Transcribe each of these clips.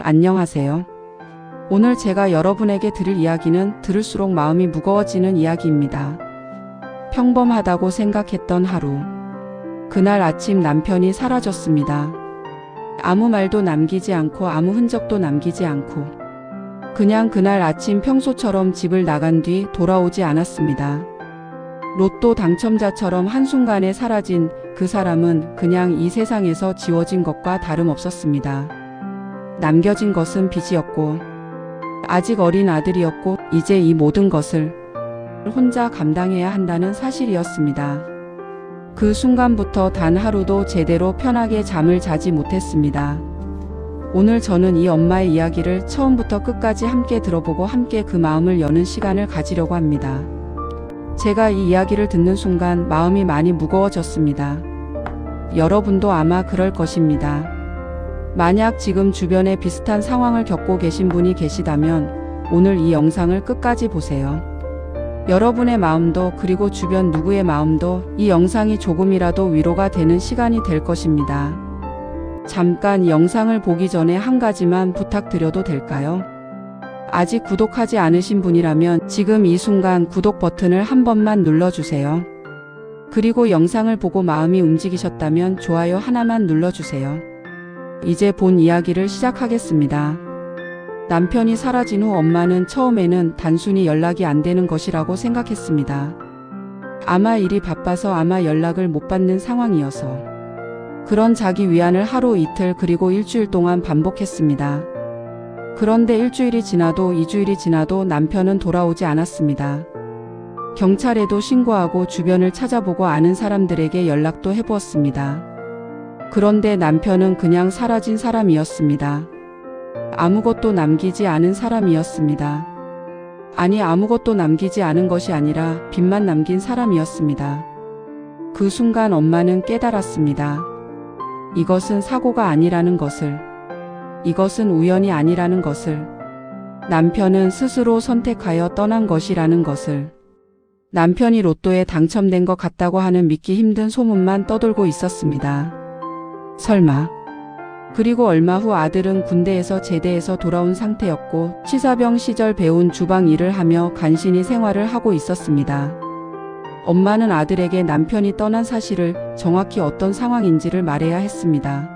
안녕하세요. 오늘 제가 여러분에게 드릴 이야기는 들을수록 마음이 무거워지는 이야기입니다. 평범하다고 생각했던 하루. 그날 아침 남편이 사라졌습니다. 아무 말도 남기지 않고 아무 흔적도 남기지 않고 그냥 그날 아침 평소처럼 집을 나간 뒤 돌아오지 않았습니다. 로또 당첨자처럼 한순간에 사라진 그 사람은 그냥 이 세상에서 지워진 것과 다름없었습니다. 남겨진 것은 빚이었고 아직 어린 아들이었고 이제 이 모든 것을 혼자 감당해야 한다는 사실이었습니다. 그 순간부터 단 하루도 제대로 편하게 잠을 자지 못했습니다. 오늘 저는 이 엄마의 이야기를 처음부터 끝까지 함께 들어보고 함께 그 마음을 여는 시간을 가지려고 합니다. 제가 이 이야기를 듣는 순간 마음이 많이 무거워졌습니다. 여러분도 아마 그럴 것입니다. 만약 지금 주변에 비슷한 상황을 겪고 계신 분이 계시다면 오늘 이 영상을 끝까지 보세요. 여러분의 마음도 그리고 주변 누구의 마음도 이 영상이 조금이라도 위로가 되는 시간이 될 것입니다. 잠깐 영상을 보기 전에 한 가지만 부탁드려도 될까요? 아직 구독하지 않으신 분이라면 지금 이 순간 구독 버튼을 한 번만 눌러주세요. 그리고 영상을 보고 마음이 움직이셨다면 좋아요 하나만 눌러주세요. 이제 본 이야기를 시작하겠습니다. 남편이 사라진 후 엄마는 처음에는 단순히 연락이 안 되는 것이라고 생각했습니다. 아마 일이 바빠서 아마 연락을 못 받는 상황이어서 그런 자기 위안을 하루 이틀 그리고 일주일 동안 반복했습니다. 그런데 일주일이 지나도 2주일이 지나도 남편은 돌아오지 않았습니다. 경찰에도 신고하고 주변을 찾아보고 아는 사람들에게 연락도 해보았습니다. 그런데 남편은 그냥 사라진 사람이었습니다. 아무것도 남기지 않은 사람이었습니다. 아니, 아무것도 남기지 않은 것이 아니라 빚만 남긴 사람이었습니다. 그 순간 엄마는 깨달았습니다. 이것은 사고가 아니라는 것을, 이것은 우연이 아니라는 것을, 남편은 스스로 선택하여 떠난 것이라는 것을, 남편이 로또에 당첨된 것 같다고 하는 믿기 힘든 소문만 떠돌고 있었습니다. 설마. 그리고 얼마 후 아들은 군대에서 제대해서 돌아온 상태였고 치사병 시절 배운 주방 일을 하며 간신히 생활을 하고 있었습니다. 엄마는 아들에게 남편이 떠난 사실을 정확히 어떤 상황인지를 말해야 했습니다.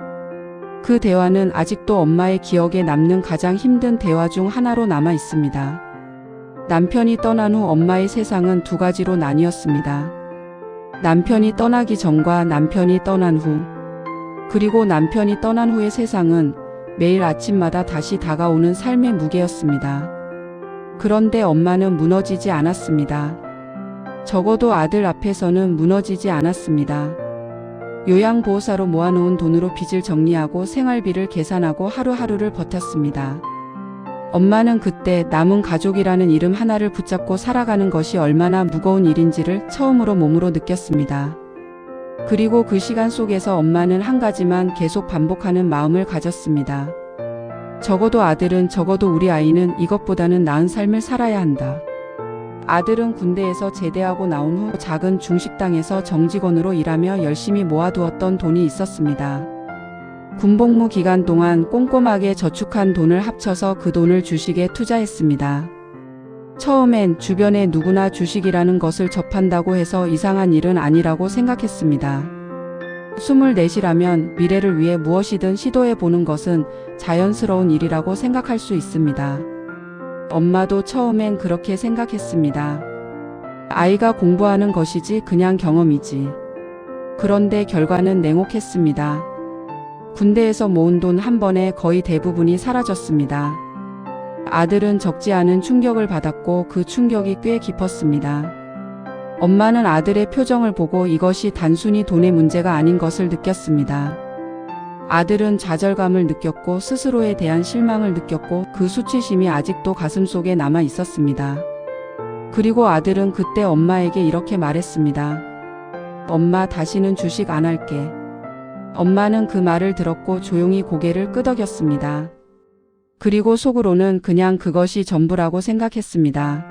그 대화는 아직도 엄마의 기억에 남는 가장 힘든 대화 중 하나로 남아 있습니다. 남편이 떠난 후 엄마의 세상은 두 가지로 나뉘었습니다. 남편이 떠나기 전과 남편이 떠난 후, 그리고 남편이 떠난 후의 세상은 매일 아침마다 다시 다가오는 삶의 무게였습니다. 그런데 엄마는 무너지지 않았습니다. 적어도 아들 앞에서는 무너지지 않았습니다. 요양보호사로 모아놓은 돈으로 빚을 정리하고 생활비를 계산하고 하루하루를 버텼습니다. 엄마는 그때 남은 가족이라는 이름 하나를 붙잡고 살아가는 것이 얼마나 무거운 일인지를 처음으로 몸으로 느꼈습니다. 그리고 그 시간 속에서 엄마는 한 가지만 계속 반복하는 마음을 가졌습니다. 적어도 아들은, 적어도 우리 아이는 이것보다는 나은 삶을 살아야 한다. 아들은 군대에서 제대하고 나온 후 작은 중식당에서 정직원으로 일하며 열심히 모아두었던 돈이 있었습니다. 군복무 기간 동안 꼼꼼하게 저축한 돈을 합쳐서 그 돈을 주식에 투자했습니다. 처음엔 주변에 누구나 주식이라는 것을 접한다고 해서 이상한 일은 아니라고 생각했습니다. 24이라면 미래를 위해 무엇이든 시도해보는 것은 자연스러운 일이라고 생각할 수 있습니다. 엄마도 처음엔 그렇게 생각했습니다. 아이가 공부하는 것이지 그냥 경험이지. 그런데 결과는 냉혹했습니다. 군대에서 모은 돈 한 번에 거의 대부분이 사라졌습니다. 아들은 적지 않은 충격을 받았고 그 충격이 꽤 깊었습니다. 엄마는 아들의 표정을 보고 이것이 단순히 돈의 문제가 아닌 것을 느꼈습니다. 아들은 좌절감을 느꼈고 스스로에 대한 실망을 느꼈고 그 수치심이 아직도 가슴속에 남아 있었습니다. 그리고 아들은 그때 엄마에게 이렇게 말했습니다. 엄마, 다시는 주식 안 할게. 엄마는 그 말을 들었고 조용히 고개를 끄덕였습니다. 그리고 속으로는 그냥 그것이 전부라고 생각했습니다.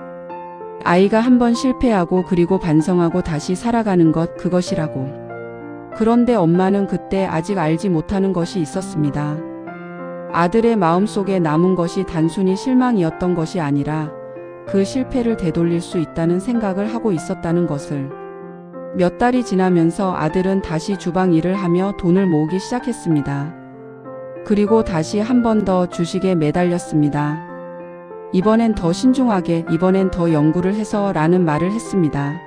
아이가 한번 실패하고 그리고 반성하고 다시 살아가는 것, 그것이라고. 그런데 엄마는 그때 아직 알지 못하는 것이 있었습니다. 아들의 마음속에 남은 것이 단순히 실망이었던 것이 아니라 그 실패를 되돌릴 수 있다는 생각을 하고 있었다는 것을. 몇 달이 지나면서 아들은 다시 주방 일을 하며 돈을 모으기 시작했습니다. 그리고 다시 한 번 더 주식에 매달렸습니다. 이번엔 더 신중하게, 이번엔 더 연구를 해서 라는 말을 했습니다.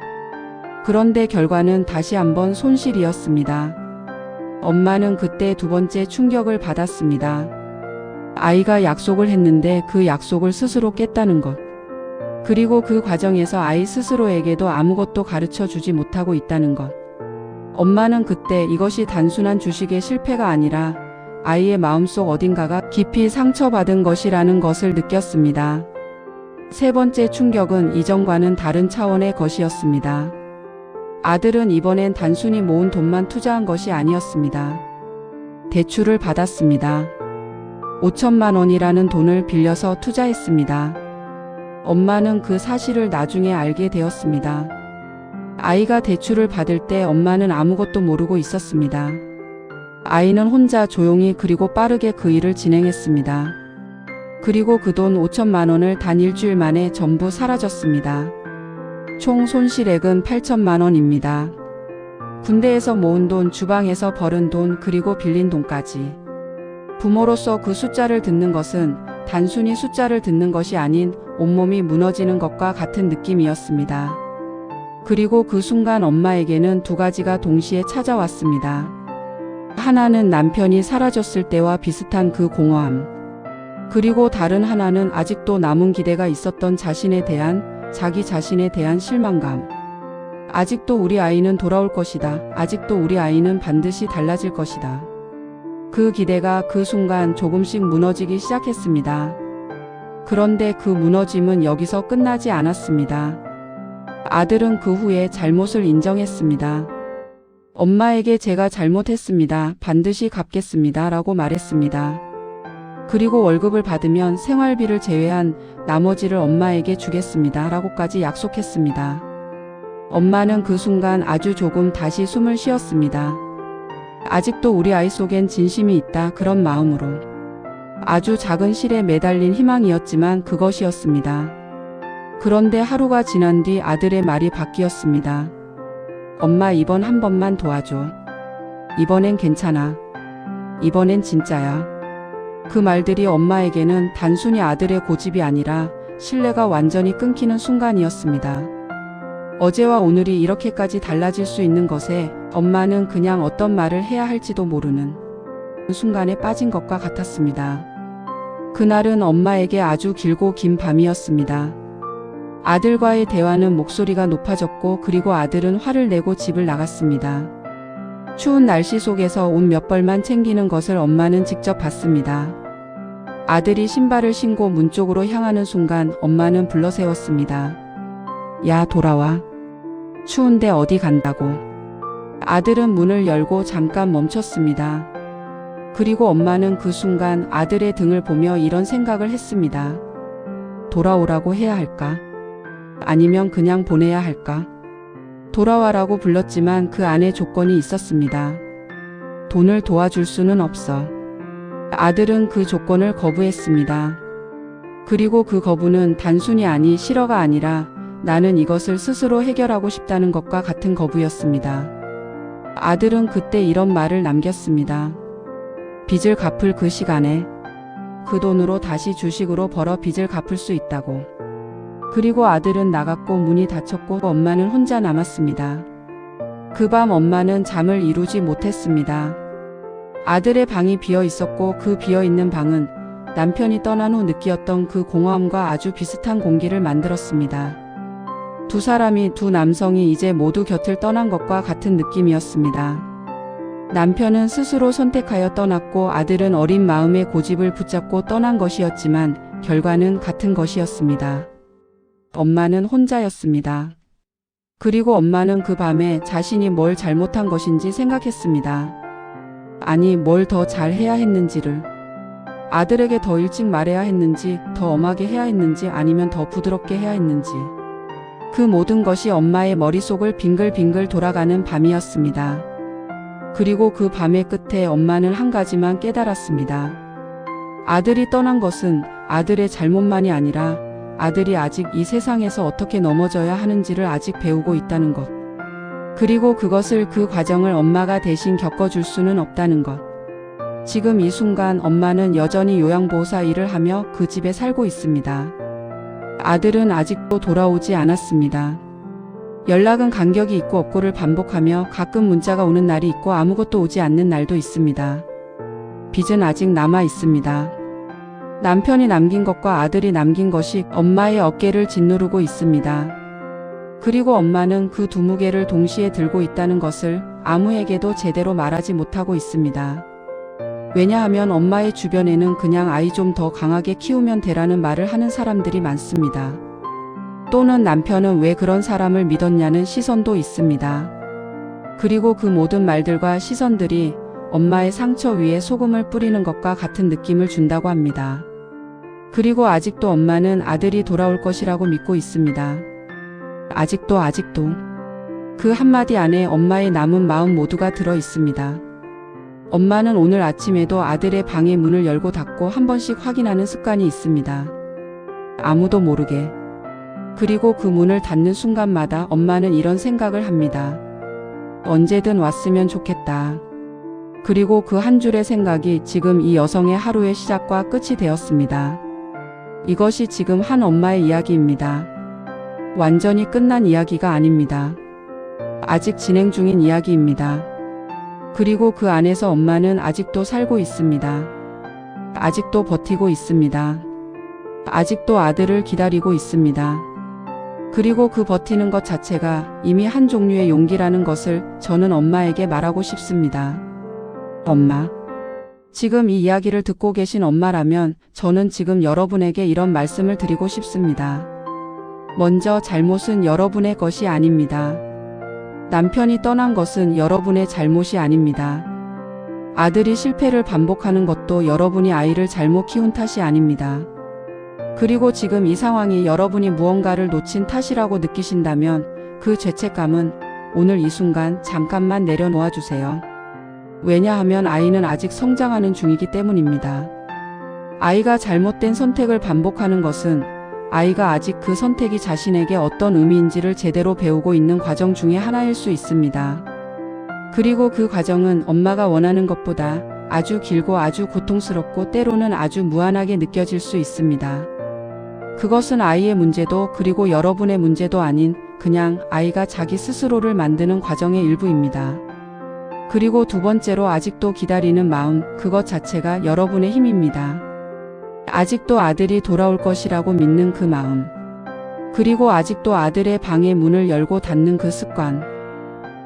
그런데 결과는 다시 한번 손실이었습니다. 엄마는 그때 두 번째 충격을 받았습니다. 아이가 약속을 했는데 그 약속을 스스로 깼다는 것. 그리고 그 과정에서 아이 스스로에게도 아무것도 가르쳐 주지 못하고 있다는 것. 엄마는 그때 이것이 단순한 주식의 실패가 아니라 아이의 마음속 어딘가가 깊이 상처받은 것이라는 것을 느꼈습니다. 세 번째 충격은 이전과는 다른 차원의 것이었습니다. 아들은 이번엔 단순히 모은 돈만 투자한 것이 아니었습니다. 대출을 받았습니다. 5천만 원이라는 돈을 빌려서 투자했습니다. 엄마는 그 사실을 나중에 알게 되었습니다. 아이가 대출을 받을 때 엄마는 아무것도 모르고 있었습니다. 아이는 혼자 조용히 그리고 빠르게 그 일을 진행했습니다. 그리고 그 돈 5천만 원을 단 일주일 만에 전부 사라졌습니다. 총 손실액은 8천만 원입니다. 군대에서 모은 돈, 주방에서 벌은 돈, 그리고 빌린 돈까지. 부모로서 그 숫자를 듣는 것은 단순히 숫자를 듣는 것이 아닌 온몸이 무너지는 것과 같은 느낌이었습니다. 그리고 그 순간 엄마에게는 두 가지가 동시에 찾아왔습니다. 하나는 남편이 사라졌을 때와 비슷한 그 공허함. 그리고 다른 하나는 아직도 남은 기대가 있었던 자기 자신에 대한 실망감. 아직도 우리 아이는 돌아올 것이다. 아직도 우리 아이는 반드시 달라질 것이다. 그 기대가 그 순간 조금씩 무너지기 시작했습니다. 그런데 그 무너짐은 여기서 끝나지 않았습니다. 아들은 그 후에 잘못을 인정했습니다. 엄마에게 제가 잘못했습니다. 반드시 갚겠습니다. 라고 말했습니다. 그리고 월급을 받으면 생활비를 제외한 나머지를 엄마에게 주겠습니다. 라고까지 약속했습니다. 엄마는 그 순간 아주 조금 다시 숨을 쉬었습니다. 아직도 우리 아이 속엔 진심이 있다. 그런 마음으로. 아주 작은 실에 매달린 희망이었지만 그것이었습니다. 그런데 하루가 지난 뒤 아들의 말이 바뀌었습니다. 엄마, 이번 한 번만 도와줘. 이번엔 괜찮아. 이번엔 진짜야. 그 말들이 엄마에게는 단순히 아들의 고집이 아니라 신뢰가 완전히 끊기는 순간이었습니다. 어제와 오늘이 이렇게까지 달라질 수 있는 것에 엄마는 그냥 어떤 말을 해야 할지도 모르는 순간에 빠진 것과 같았습니다. 그날은 엄마에게 아주 길고 긴 밤이었습니다. 아들과의 대화는 목소리가 높아졌고 그리고 아들은 화를 내고 집을 나갔습니다. 추운 날씨 속에서 옷 몇 벌만 챙기는 것을 엄마는 직접 봤습니다. 아들이 신발을 신고 문 쪽으로 향하는 순간 엄마는 불러세웠습니다. 야, 돌아와. 추운데 어디 간다고. 아들은 문을 열고 잠깐 멈췄습니다. 그리고 엄마는 그 순간 아들의 등을 보며 이런 생각을 했습니다. 돌아오라고 해야 할까? 아니면 그냥 보내야 할까? 돌아와라고 불렀지만 그 안에 조건이 있었습니다. 돈을 도와줄 수는 없어. 아들은 그 조건을 거부했습니다. 그리고 그 거부는 단순히 아니 싫어가 아니라 나는 이것을 스스로 해결하고 싶다는 것과 같은 거부였습니다. 아들은 그때 이런 말을 남겼습니다. 빚을 갚을 그 시간에 그 돈으로 다시 주식으로 벌어 빚을 갚을 수 있다고. 그리고 아들은 나갔고 문이 닫혔고 엄마는 혼자 남았습니다. 그 밤 엄마는 잠을 이루지 못했습니다. 아들의 방이 비어 있었고 그 비어 있는 방은 남편이 떠난 후 느끼었던 그 공허함과 아주 비슷한 공기를 만들었습니다. 두 남성이 이제 모두 곁을 떠난 것과 같은 느낌이었습니다. 남편은 스스로 선택하여 떠났고 아들은 어린 마음의 고집을 붙잡고 떠난 것이었지만 결과는 같은 것이었습니다. 엄마는 혼자였습니다. 그리고 엄마는 그 밤에 자신이 뭘 잘못한 것인지 생각했습니다. 아니, 뭘 더 잘해야 했는지를. 아들에게 더 일찍 말해야 했는지, 더 엄하게 해야 했는지, 아니면 더 부드럽게 해야 했는지. 그 모든 것이 엄마의 머릿속을 빙글빙글 돌아가는 밤이었습니다. 그리고 그 밤의 끝에 엄마는 한 가지만 깨달았습니다. 아들이 떠난 것은 아들의 잘못만이 아니라 아들이 아직 이 세상에서 어떻게 넘어져야 하는지를 아직 배우고 있다는 것. 그리고 그 과정을 엄마가 대신 겪어줄 수는 없다는 것. 지금 이 순간 엄마는 여전히 요양보호사 일을 하며 그 집에 살고 있습니다. 아들은 아직도 돌아오지 않았습니다. 연락은 간격이 있고 없고를 반복하며 가끔 문자가 오는 날이 있고 아무것도 오지 않는 날도 있습니다. 빚은 아직 남아 있습니다. 남편이 남긴 것과 아들이 남긴 것이 엄마의 어깨를 짓누르고 있습니다. 그리고 엄마는 그 두 무게를 동시에 들고 있다는 것을 아무에게도 제대로 말하지 못하고 있습니다. 왜냐하면 엄마의 주변에는 그냥 아이 좀 더 강하게 키우면 되라는 말을 하는 사람들이 많습니다. 또는 남편은 왜 그런 사람을 믿었냐는 시선도 있습니다. 그리고 그 모든 말들과 시선들이 엄마의 상처 위에 소금을 뿌리는 것과 같은 느낌을 준다고 합니다. 그리고 아직도 엄마는 아들이 돌아올 것이라고 믿고 있습니다. 아직도 그 한마디 안에 엄마의 남은 마음 모두가 들어 있습니다. 엄마는 오늘 아침에도 아들의 방의 문을 열고 닫고 한 번씩 확인하는 습관이 있습니다. 아무도 모르게. 그리고 그 문을 닫는 순간마다 엄마는 이런 생각을 합니다. 언제든 왔으면 좋겠다. 그리고 그 한 줄의 생각이 지금 이 여성의 하루의 시작과 끝이 되었습니다. 이것이 지금 한 엄마의 이야기입니다. 완전히 끝난 이야기가 아닙니다. 아직 진행 중인 이야기입니다. 그리고 그 안에서 엄마는 아직도 살고 있습니다. 아직도 버티고 있습니다. 아직도 아들을 기다리고 있습니다. 그리고 그 버티는 것 자체가 이미 한 종류의 용기라는 것을 저는 엄마에게 말하고 싶습니다. 엄마. 지금 이 이야기를 듣고 계신 엄마라면 저는 지금 여러분에게 이런 말씀을 드리고 싶습니다. 먼저 잘못은 여러분의 것이 아닙니다. 남편이 떠난 것은 여러분의 잘못이 아닙니다. 아들이 실패를 반복하는 것도 여러분이 아이를 잘못 키운 탓이 아닙니다. 그리고 지금 이 상황이 여러분이 무언가를 놓친 탓이라고 느끼신다면 그 죄책감은 오늘 이 순간 잠깐만 내려놓아 주세요. 왜냐하면 아이는 아직 성장하는 중이기 때문입니다. 아이가 잘못된 선택을 반복하는 것은 아이가 아직 그 선택이 자신에게 어떤 의미인지를 제대로 배우고 있는 과정 중에 하나일 수 있습니다. 그리고 그 과정은 엄마가 원하는 것보다 아주 길고 아주 고통스럽고 때로는 아주 무한하게 느껴질 수 있습니다. 그것은 아이의 문제도 그리고 여러분의 문제도 아닌 그냥 아이가 자기 스스로를 만드는 과정의 일부입니다. 그리고 두 번째로 아직도 기다리는 마음, 그것 자체가 여러분의 힘입니다. 아직도 아들이 돌아올 것이라고 믿는 그 마음. 그리고 아직도 아들의 방의 문을 열고 닫는 그 습관.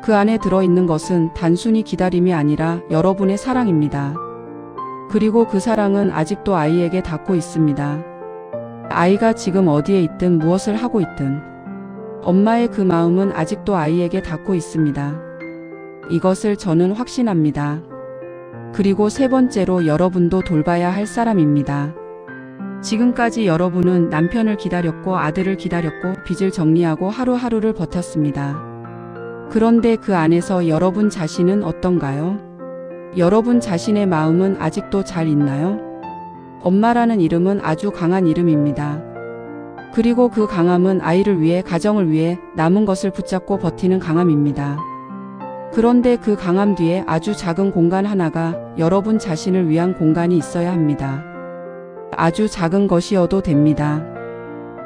그 안에 들어있는 것은 단순히 기다림이 아니라 여러분의 사랑입니다. 그리고 그 사랑은 아직도 아이에게 닿고 있습니다. 아이가 지금 어디에 있든 무엇을 하고 있든 엄마의 그 마음은 아직도 아이에게 닿고 있습니다. 이것을 저는 확신합니다. 그리고 세 번째로 여러분도 돌봐야 할 사람입니다. 지금까지 여러분은 남편을 기다렸고 아들을 기다렸고 빚을 정리하고 하루하루를 버텼습니다. 그런데 그 안에서 여러분 자신은 어떤가요? 여러분 자신의 마음은 아직도 잘 있나요? 엄마라는 이름은 아주 강한 이름입니다. 그리고 그 강함은 아이를 위해, 가정을 위해 남은 것을 붙잡고 버티는 강함입니다. 그런데 그 강함 뒤에 아주 작은 공간 하나가 여러분 자신을 위한 공간이 있어야 합니다. 아주 작은 것이어도 됩니다.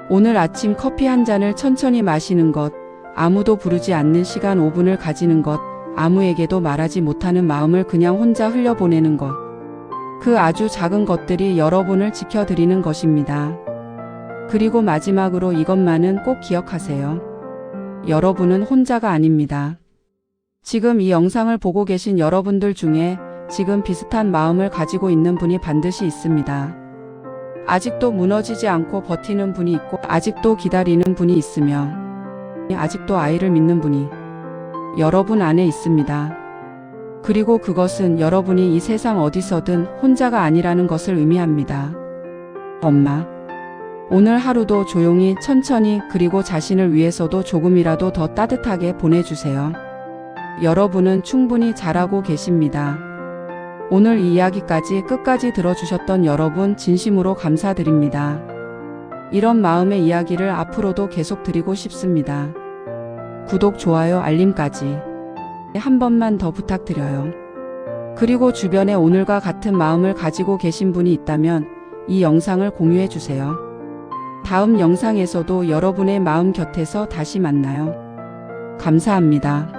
오늘 아침 커피 한 잔을 천천히 마시는 것, 아무도 부르지 않는 시간 5분을 가지는 것, 아무에게도 말하지 못하는 마음을 그냥 혼자 흘려보내는 것. 그 아주 작은 것들이 여러분을 지켜드리는 것입니다. 그리고 마지막으로 이것만은 꼭 기억하세요. 여러분은 혼자가 아닙니다. 지금 이 영상을 보고 계신 여러분들 중에 지금 비슷한 마음을 가지고 있는 분이 반드시 있습니다. 아직도 무너지지 않고 버티는 분이 있고 아직도 기다리는 분이 있으며 아직도 아이를 믿는 분이 여러분 안에 있습니다. 그리고 그것은 여러분이 이 세상 어디서든 혼자가 아니라는 것을 의미합니다. 엄마. 오늘 하루도 조용히 천천히 그리고 자신을 위해서도 조금이라도 더 따뜻하게 보내주세요. 여러분은 충분히 잘하고 계십니다. 오늘 이 이야기까지 끝까지 들어주셨던 여러분 진심으로 감사드립니다. 이런 마음의 이야기를 앞으로도 계속 드리고 싶습니다. 구독, 좋아요, 알림까지 한 번만 더 부탁드려요. 그리고 주변에 오늘과 같은 마음을 가지고 계신 분이 있다면 이 영상을 공유해 주세요. 다음 영상에서도 여러분의 마음 곁에서 다시 만나요. 감사합니다.